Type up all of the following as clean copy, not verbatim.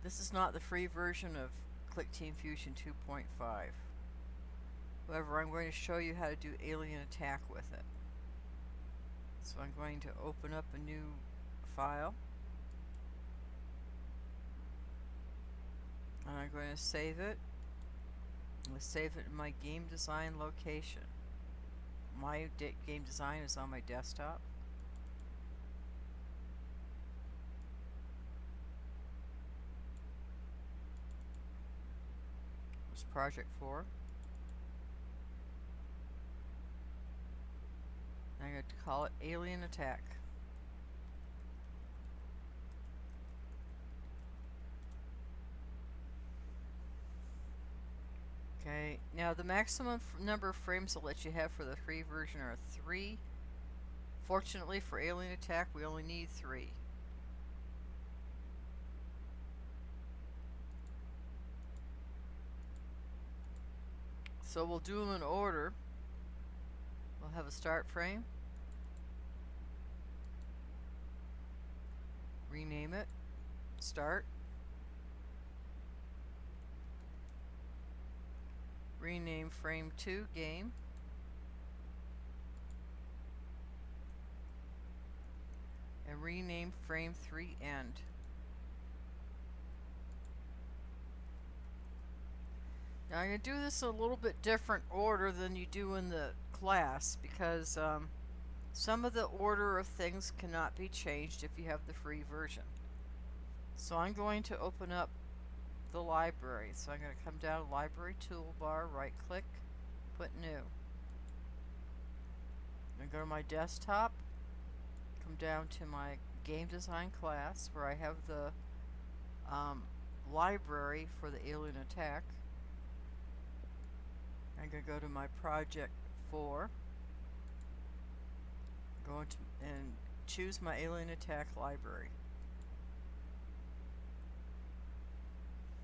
This is not the free version of Click Team Fusion 2.5. However, I'm going to show you how to do alien attack with it. So I'm going to open up a new file. And I'm going to save it. I'm going to save it in my game design location. My game design is on my desktop. It's project 4. I'm going to call it Alien Attack. Okay, now the maximum number of frames they'll let you have for the free version are 3. Fortunately for Alien Attack, we only need 3. So we'll do them in order. We'll have a start frame. Rename it. Start. Rename frame 2 game. And rename frame 3 end. Now I'm going to do this in a little bit different order than you do in the class because some of the order of things cannot be changed if you have the free version. So I'm going to open up the library. So I'm going to come down to Library Toolbar, right click, put New. I'm going to go to my desktop, come down to my Game Design class where I have the library for the Alien Attack. I'm going to go to my Project 4, go into and choose my Alien Attack library.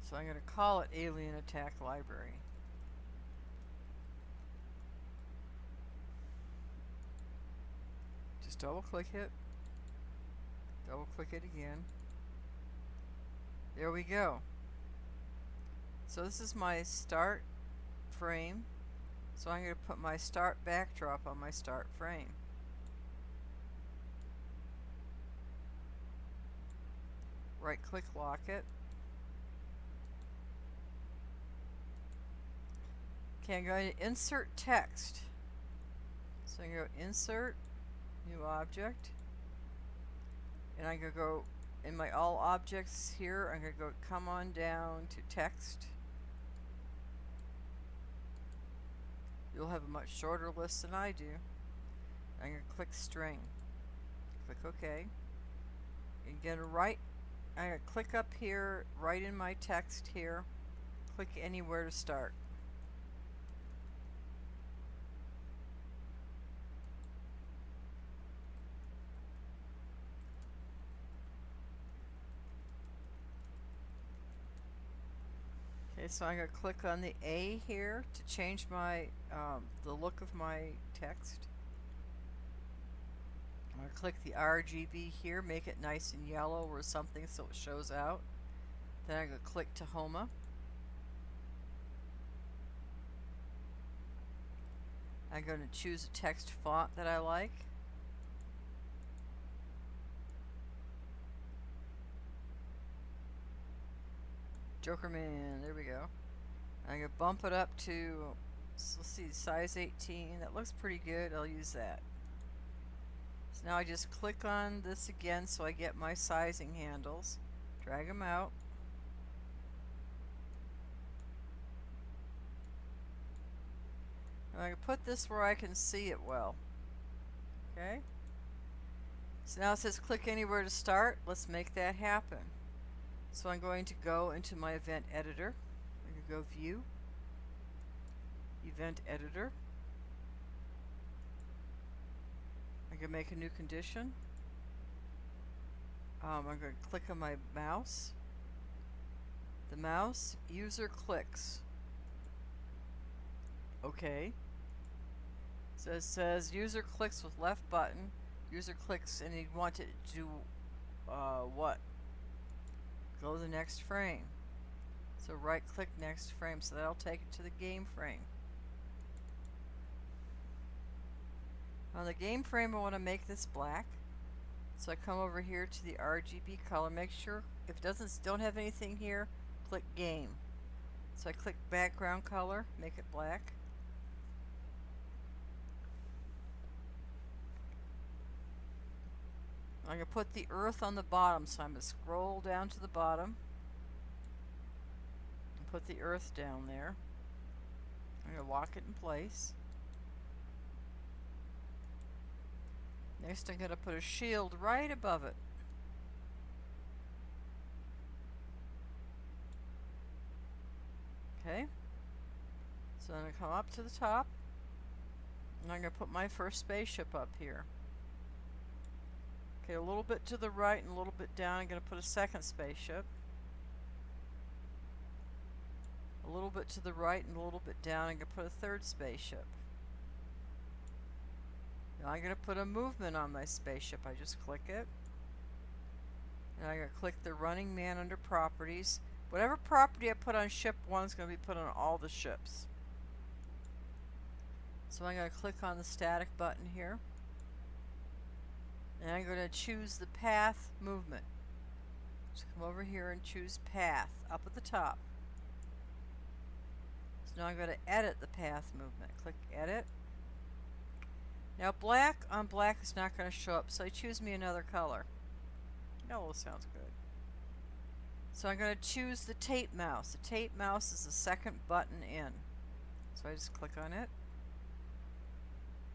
So I'm going to call it Alien Attack Library. Just double click it, double click it again. There we go. So this is my start frame. So I'm going to put my start backdrop on my start frame. Right click, lock it. Okay, I'm going to insert text. So I'm going to go insert, new object. And I'm going to go in my all objects here, I'm going to go come on down to text. You'll have a much shorter list than I do. I'm going to click string. Click OK. And get a right. I'm going to click up here, right in my text here. Click anywhere to start. Okay, so I'm going to click on the A here to change my the look of my text. I'm going to click the RGB here, make it nice and yellow or something so it shows out. Then I'm going to click Tahoma. I'm going to choose a text font that I like. Jokerman, there we go. I'm going to bump it up to, so let's see, size 18. That looks pretty good. I'll use that. So now I just click on this again so I get my sizing handles. Drag them out. And I can put this where I can see it well. Okay? So now it says click anywhere to start. Let's make that happen. So I'm going to go into my event editor. I'm going to go View, Event Editor. I'm going to make a new condition. I'm going to click on my mouse. The mouse, user clicks. Okay. So it says user clicks with left button. User clicks and you want it to do what? go to the next frame. So right click next frame, so that'll take it to the game frame. On the game frame I want to make this black. So I come over here to the RGB color, make sure if it don't have anything here, click game. So I click background color, make it black. I'm going to put the earth on the bottom, so I'm going to scroll down to the bottom and put the earth down there. I'm going to lock it in place. Next I'm going to put a shield right above it. Okay, so I'm going to come up to the top and I'm going to put my first spaceship up here. Okay, a little bit to the right and a little bit down, I'm going to put a second spaceship. A little bit to the right and a little bit down, I'm going to put a third spaceship. Now I'm going to put a movement on my spaceship. I just click it. And I'm going to click the running man under properties. Whatever property I put on ship 1 is going to be put on all the ships. So I'm going to click on the static button here. And I'm going to choose the path movement. So come over here and choose path up at the top. So now I'm going to edit the path movement. Click edit. Now black on black is not going to show up, so I choose me another color. Yellow sounds good. So I'm going to choose the tape mouse. The tape mouse is the second button in. So I just click on it.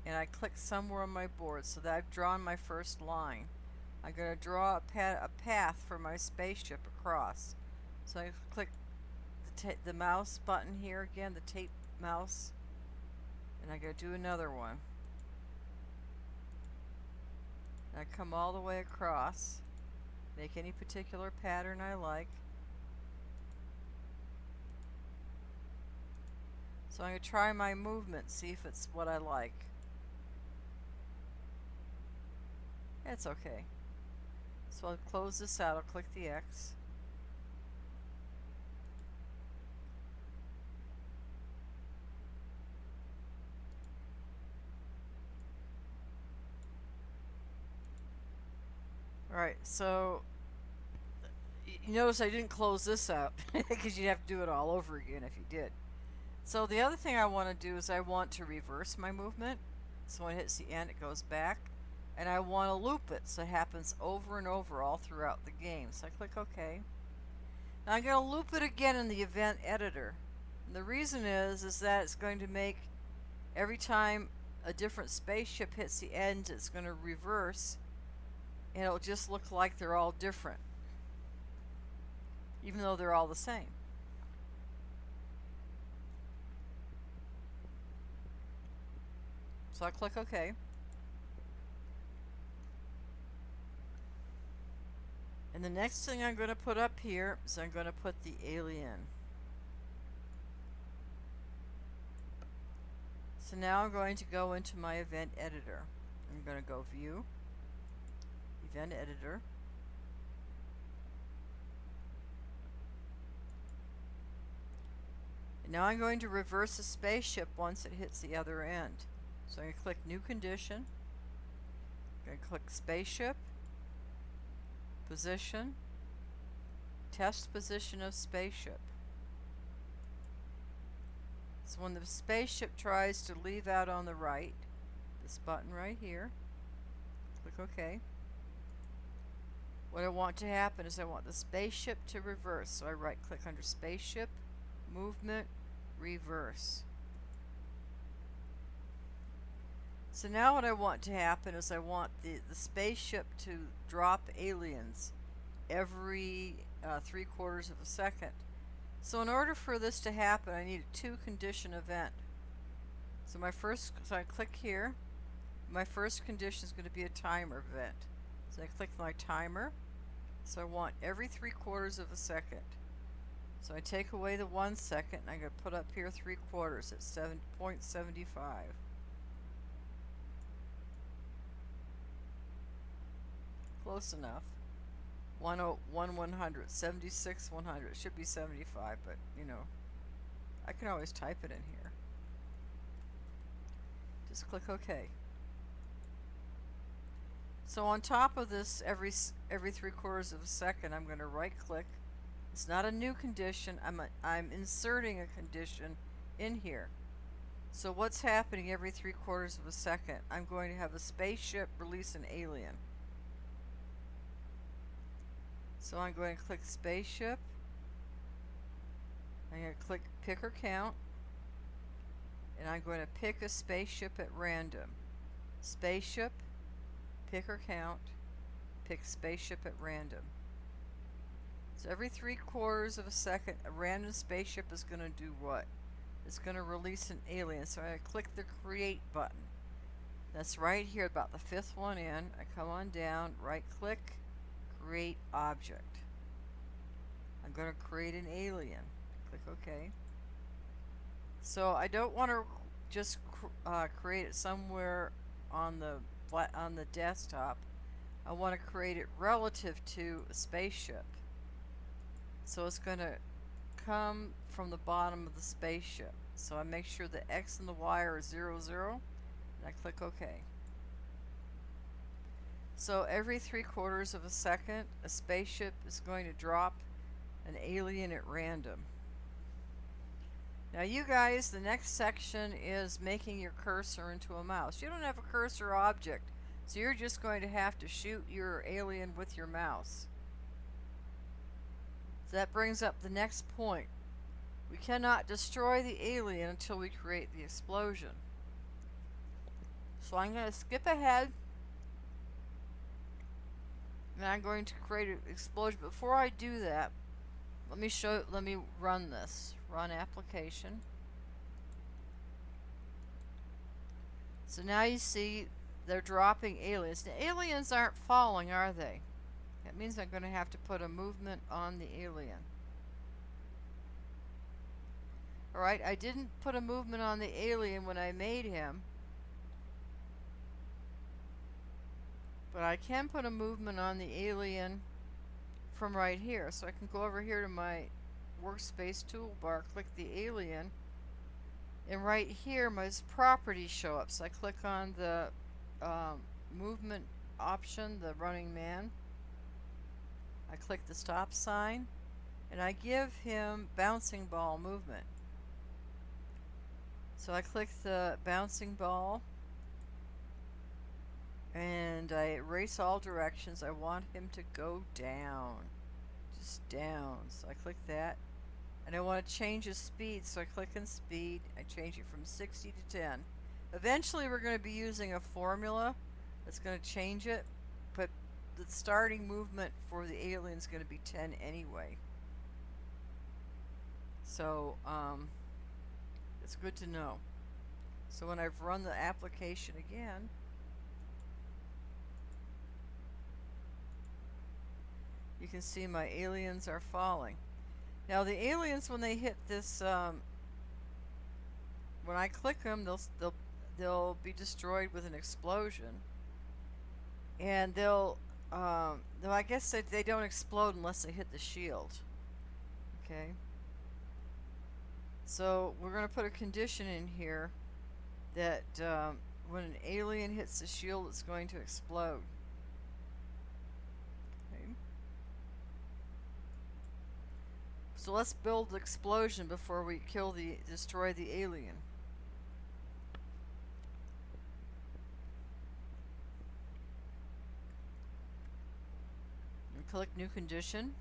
And I click somewhere on my board so that I've drawn my first line. I'm going to draw a path for my spaceship across. So I click the mouse button here again, the tape mouse, and I'm going to do another one. And I come all the way across, make any particular pattern I like. So I'm going to try my movement, see if it's what I like. It's okay. So I'll close this out, I'll click the X. Alright, so you notice I didn't close this out because you'd have to do it all over again if you did. So the other thing I want to do is I want to reverse my movement. So when it hits the end it goes back. And I want to loop it so it happens over and over all throughout the game. So I click OK. Now I'm going to loop it again in the event editor. And the reason is that it's going to make every time a different spaceship hits the end, it's going to reverse. And it'll just look like they're all different, even though they're all the same. So I click OK. And the next thing I'm going to put up here is I'm going to put the alien. So now I'm going to go into my event editor. I'm going to go View, Event Editor. And now I'm going to reverse the spaceship once it hits the other end. So I'm going to click New Condition. I'm going to click Spaceship, Position, Test Position of Spaceship. So when the spaceship tries to leave out on the right, this button right here, click OK. What I want to happen is I want the spaceship to reverse. So I right click under Spaceship, Movement, Reverse. So now what I want to happen is I want the spaceship to drop aliens every 3/4 of a second. So in order for this to happen, I need a 2-condition event. So I click here. My first condition is going to be a timer event. So I click my timer. So I want every 3/4 of a second. So I take away the 1 second and I'm going to put up here 3/4 at 7.75. Close enough. 100, 76, 100. It should be 75, but you know, I can always type it in here. Just click OK. So on top of this, every 3/4 of a second, I'm going to right click. It's not a new condition. I'm inserting a condition in here. So what's happening every 3/4 of a second? I'm going to have a spaceship release an alien. So I'm going to click spaceship. I'm going to click pick or count. And I'm going to pick a spaceship at random. Spaceship, pick or count, pick spaceship at random. So every 3/4 of a second, a random spaceship is going to do what? It's going to release an alien. So I click the create button. That's right here, about the 5th one in. I come on down, right click, create object. I'm going to create an alien. Click OK. So I don't want to just create it somewhere on the desktop. I want to create it relative to a spaceship. So it's going to come from the bottom of the spaceship. So I make sure the X and the Y are 0, 0, and I click OK. So every 3/4 of a second, a spaceship is going to drop an alien at random. Now you guys, the next section is making your cursor into a mouse. You don't have a cursor object, so you're just going to have to shoot your alien with your mouse. So that brings up the next point. We cannot destroy the alien until we create the explosion. So I'm going to skip ahead, and I'm going to create an explosion. Before I do that, let me run this. Run application. So now you see they're dropping aliens. The aliens aren't falling, are they? That means I'm going to have to put a movement on the alien. Alright, I didn't put a movement on the alien when I made him. But I can put a movement on the alien from right here. So I can go over here to my workspace toolbar, click the alien, and right here my properties show up. So I click on the movement option, the running man. I click the stop sign, and I give him bouncing ball movement. So I click the bouncing ball, and I erase all directions. I want him to go down, just down. So I click that, and I want to change his speed. So I click on speed. I change it from 60 to 10. Eventually we're going to be using a formula that's going to change it, but the starting movement for the alien is going to be 10 anyway. So it's good to know. So when I've run the application again, you can see my aliens are falling. Now the aliens, when they hit this, when I click them, they'll be destroyed with an explosion, and though I guess they don't explode unless they hit the shield. Okay. So we're going to put a condition in here that when an alien hits the shield, it's going to explode. Okay. So let's build the explosion before we destroy the alien. And click new condition.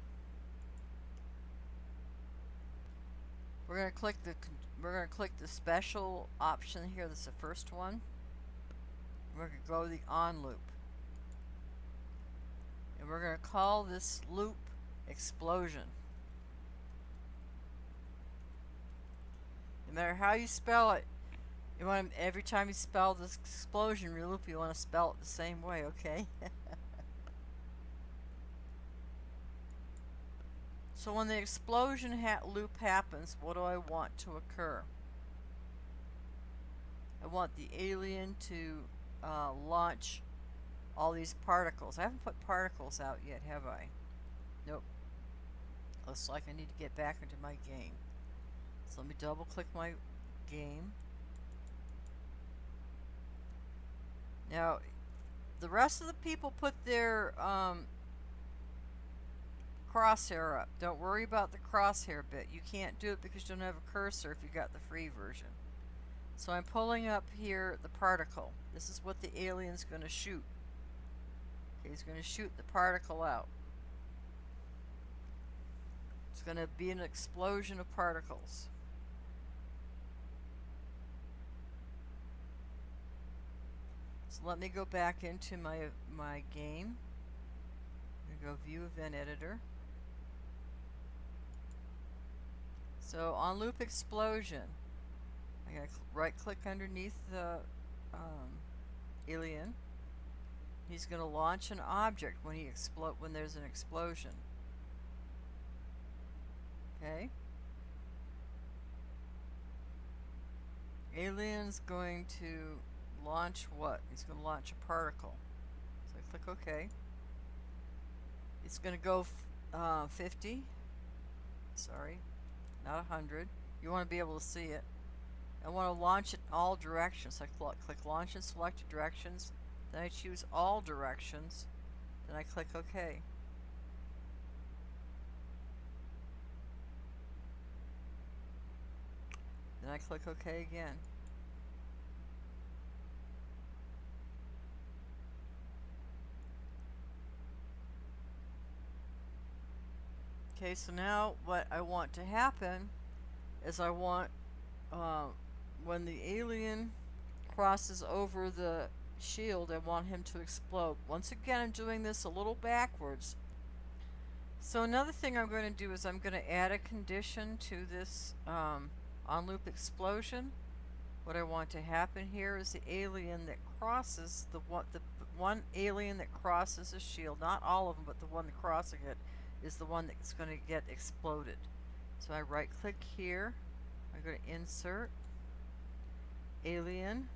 We're going to click the special option here. That's the first one. We're going to go to the on loop. And we're going to call this loop explosion. No matter how you spell it, every time you spell this explosion loop, you want to spell it the same way, okay? So when the explosion loop happens, what do I want to occur? I want the alien to launch all these particles. I haven't put particles out yet, have I? Nope. Looks like I need to get back into my game. So let me double click my game. Now, the rest of the people put their crosshair up. Don't worry about the crosshair bit. You can't do it because you don't have a cursor if you got the free version. So I'm pulling up here the particle. This is what the alien's going to shoot. Okay, he's going to shoot the particle out. It's going to be an explosion of particles. So let me go back into my game. I'm going to go View Event Editor. So on Loop Explosion, I gotta right click underneath the alien. He's going to launch an object when there's an explosion. Okay. Alien's going to launch what? He's going to launch a particle. So I click OK. It's going to go 50. Sorry, not 100. You want to be able to see it. I want to launch it in all directions. So I click Launch in Selected Directions. Then I choose All Directions. Then I click OK. Then I click OK again. Okay, so now what I want to happen is I want when the alien crosses over the shield, I want him to explode. Once again, I'm doing this a little backwards. So another thing I'm going to do is I'm going to add a condition to this on loop explosion. What I want to happen here is the alien that crosses the one alien that crosses a shield, not all of them, but the one that crossing it is the one that's going to get exploded. So I right click here. I'm going to insert alien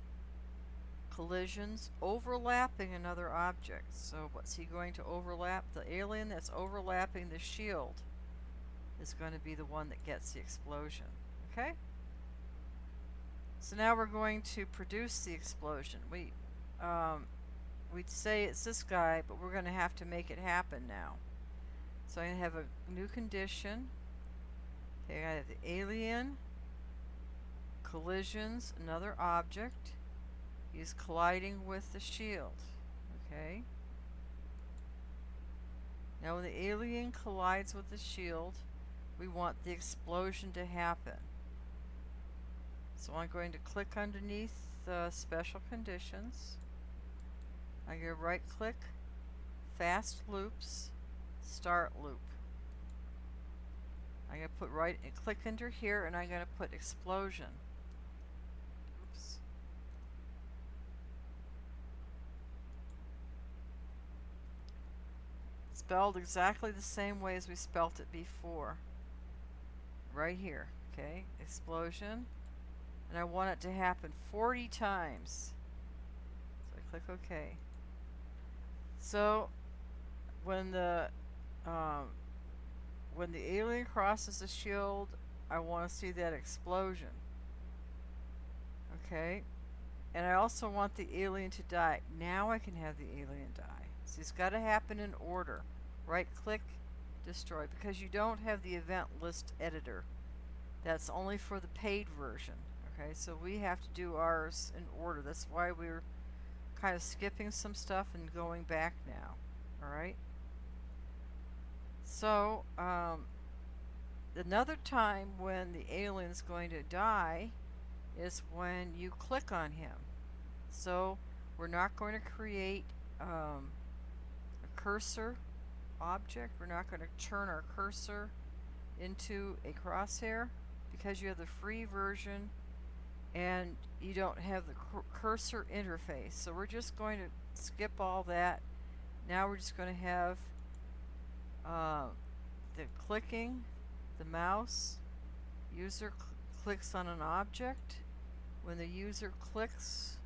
collisions overlapping another object. So what's he going to overlap? The alien that's overlapping the shield is going to be the one that gets the explosion. Okay? So now we're going to produce the explosion. We'd say it's this guy, but we're going to have to make it happen now. So I have a new condition. Okay, I have the alien collisions another object. He's colliding with the shield. Okay. Now when the alien collides with the shield, we want the explosion to happen. So I'm going to click underneath the special conditions. I'm going to right click, fast loops, start loop. I'm going to put click under here and I'm going to put explosion. Oops. Spelled exactly the same way as we spelt it before. Right here, okay? Explosion. And I want it to happen 40 times. So I click OK. So when the alien crosses the shield, I want to see that explosion. Okay? And I also want the alien to die. Now I can have the alien die. So it's got to happen in order. Right click, destroy, because you don't have the event list editor. That's only for the paid version. Okay, so we have to do ours in order. That's why we're kind of skipping some stuff and going back now. Alright? So, another time when the alien's going to die is when you click on him. So, we're not going to create a cursor object. We're not going to turn our cursor into a crosshair because you have the free version and you don't have the cursor interface. So we're just going to skip all that. Now we're just going to have the clicking, the mouse, user clicks on an object. When the user clicks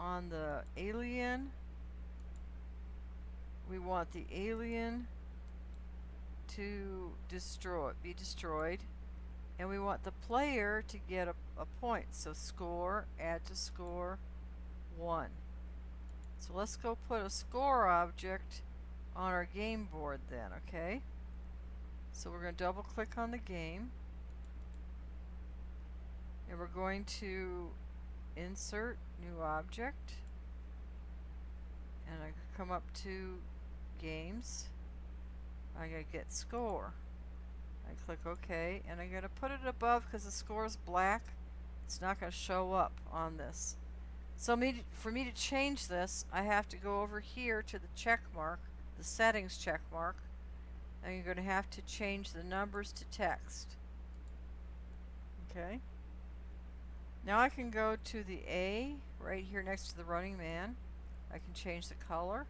on the alien, we want the alien to be destroyed, and we want the player to get a point. So score, add to score, 1. So let's go put a score object on our game board then, okay? So we're going to double click on the game, and we're going to insert new object, and I come up to games. I gotta get score. I click OK, and I'm gonna put it above because the score is black. It's not gonna show up on this. So for me to change this, I have to go over here to the check mark, the settings check mark, and you're gonna have to change the numbers to text. Okay. Now I can go to the A right here next to the running man. I can change the color.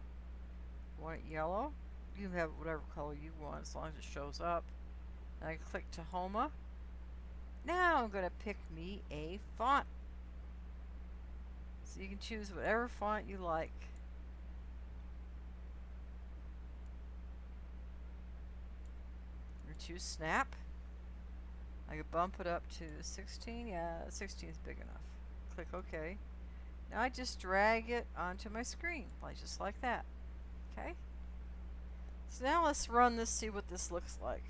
I want it yellow. You can have whatever color you want as long as it shows up. And I click Tahoma. Now I'm going to pick me a font. So you can choose whatever font you like. Or choose Snap. I can bump it up to 16. Yeah, 16 is big enough. Click OK. Now I just drag it onto my screen, just like that. Okay? So now let's run this, see what this looks like.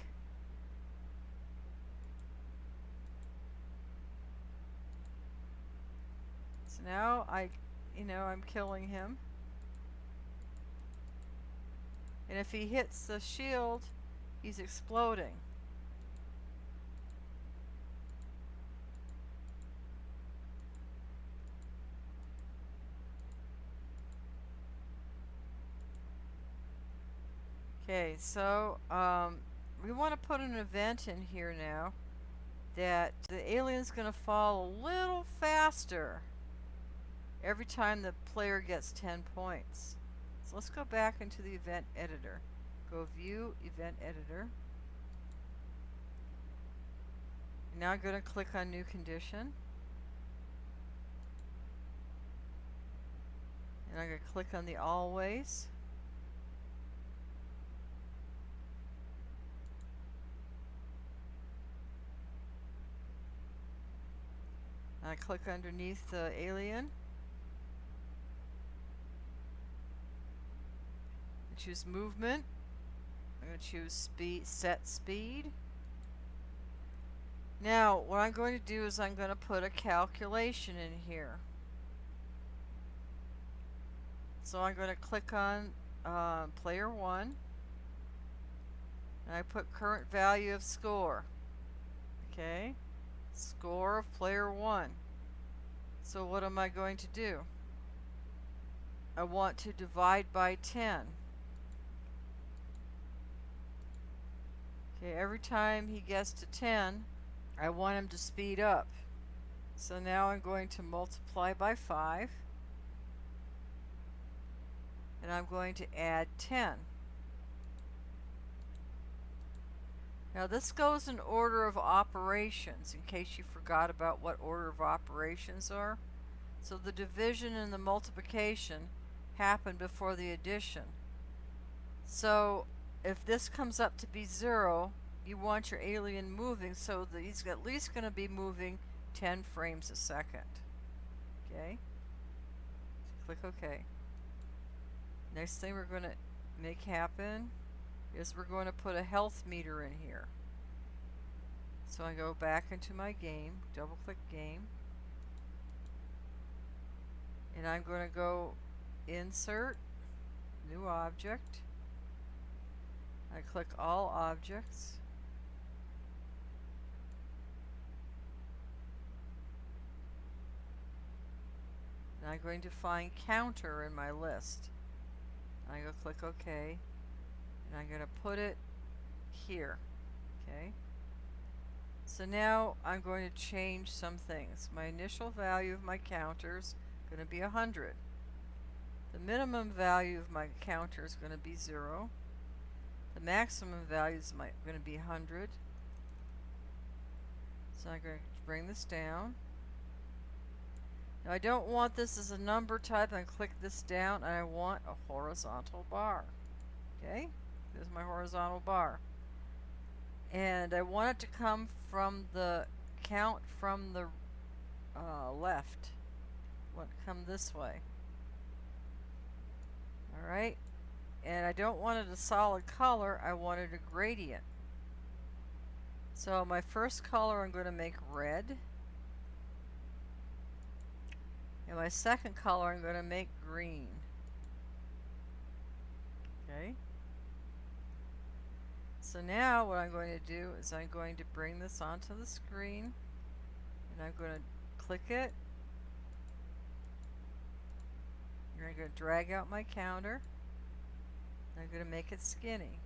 So now I'm killing him. And if he hits the shield, he's exploding. Okay, so we want to put an event in here now that the alien's going to fall a little faster every time the player gets 10 points. So let's go back into the event editor. Go view event editor. Now I'm going to click on new condition. And I'm going to click on the always. I click underneath the alien. I choose movement. I'm going to choose speed, set speed. Now, what I'm going to do is I'm going to put a calculation in here. So I'm going to click on player 1. And I put current value of score. Okay. Score of player 1. So what am I going to do? I want to divide by 10. Okay, every time he gets to 10, I want him to speed up. So now I'm going to multiply by 5. And I'm going to add 10. Now this goes in order of operations, in case you forgot about what order of operations are. So the division and the multiplication happen before the addition. So if this comes up to be 0, you want your alien moving so that he's at least going to be moving 10 frames a second. Okay? Click OK. Next thing we're going to make happen is we're going to put a health meter in here. So I go back into my game, double click game, and I'm going to go insert, new object. I click all objects. And I'm going to find counter in my list. I go click OK, and I'm going to put it here. Okay. So now I'm going to change some things. My initial value of my counter is going to be 100. The minimum value of my counter is going to be 0. The maximum value is going to be 100. So I'm going to bring this down. Now I don't want this as a number type. I click this down and I want a horizontal bar. Okay? There's my horizontal bar. And I want it to come from the count from the left. I want it to come this way. Alright, and I don't want it a solid color, I want it a gradient. So my first color I'm going to make red. And my second color I'm going to make green. Okay. So now what I'm going to do is I'm going to bring this onto the screen. And I'm going to click it. And I'm going to drag out my counter. I'm going to make it skinny.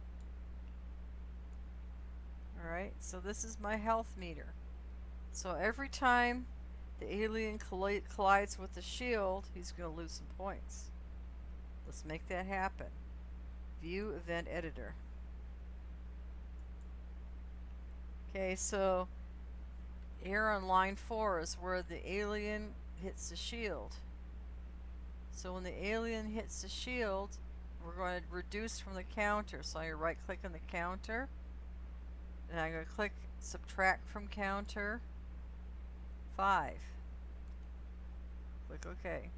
Alright, so this is my health meter. So every time the alien collides with the shield, he's going to lose some points. Let's make that happen. View Event Editor. Okay, so here on line 4 is where the alien hits the shield. So when the alien hits the shield, we're going to reduce from the counter. So I right click on the counter, and I'm going to click subtract from counter 5. Click OK.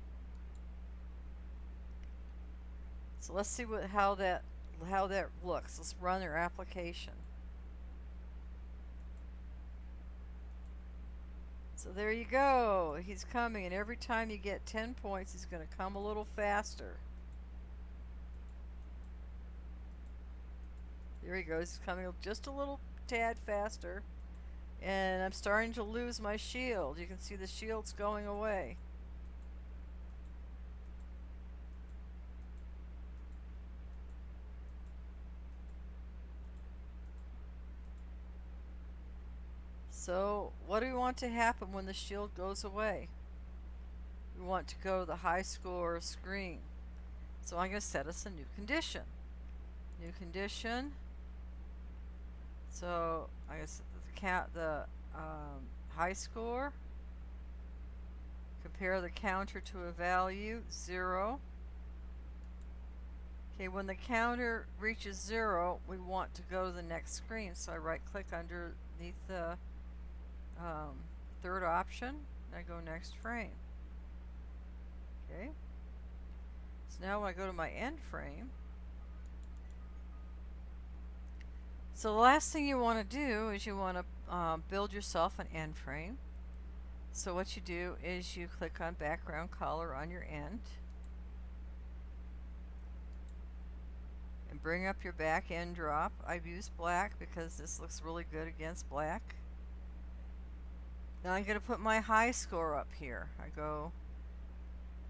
So let's see how that looks. Let's run our application. So there you go. He's coming, and every time you get 10 points, he's going to come a little faster. There he goes. He's coming just a little tad faster. And I'm starting to lose my shield. You can see the shield's going away. So what do we want to happen when the shield goes away? We want to go to the high score screen. So I'm going to set us a new condition. New condition. So I guess the high score. Compare the counter to a value 0. Okay, when the counter reaches 0, we want to go to the next screen. So I right click underneath the third option, and I go next frame. Okay. So now when I go to my end frame, so the last thing you want to do is you want to build yourself an end frame. So what you do is you click on background color on your end and bring up your back end drop. I've used black because this looks really good against black. Now I'm going to put my high score up here. I go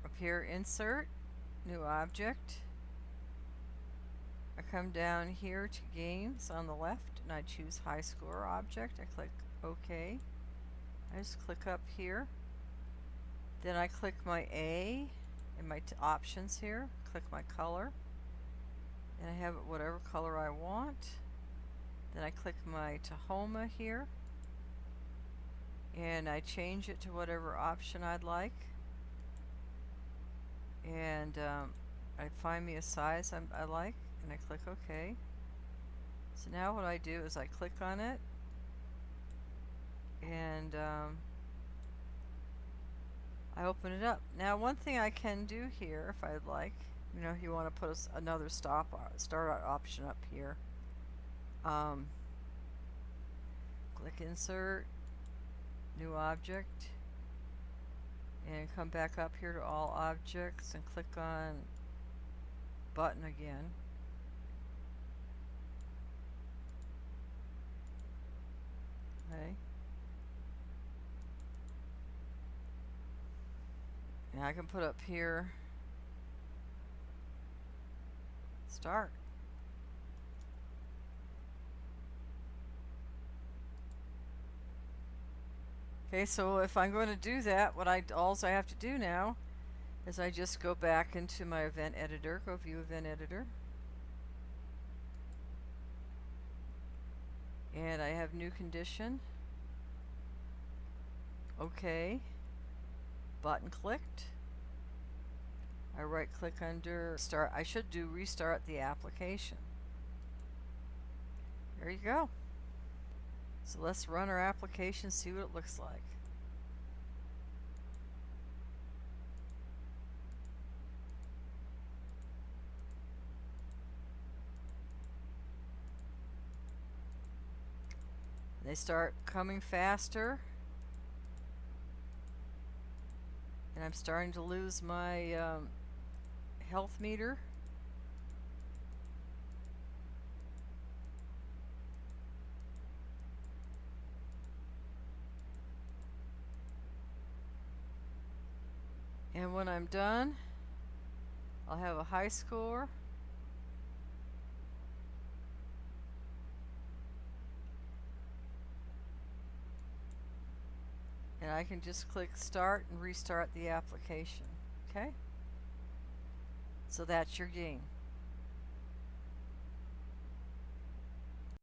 up here, insert, new object. I come down here to games on the left and I choose high score object. I click OK. I just click up here. Then I click my A in my options here. Click my color. And I have it whatever color I want. Then I click my Tahoma here. And I change it to whatever option I'd like. And I find me a size I like, and I click OK. So now what I do is I click on it, and I open it up. Now one thing I can do here, if I'd like, you know, if you want to put another start option up here, click Insert, New Object, and come back up here to All Objects and click on Button again. Okay. And I can put up here Start. Okay, so if I'm going to do that, all I have to do now is I just go back into my event editor, go view event editor. And I have new condition. OK. Button clicked. I right click under start. I should do restart the application. There you go. So let's run our application, see what it looks like. They start coming faster, and I'm starting to lose my health meter. And when I'm done, I'll have a high score. And I can just click start and restart the application. Okay? So that's your game.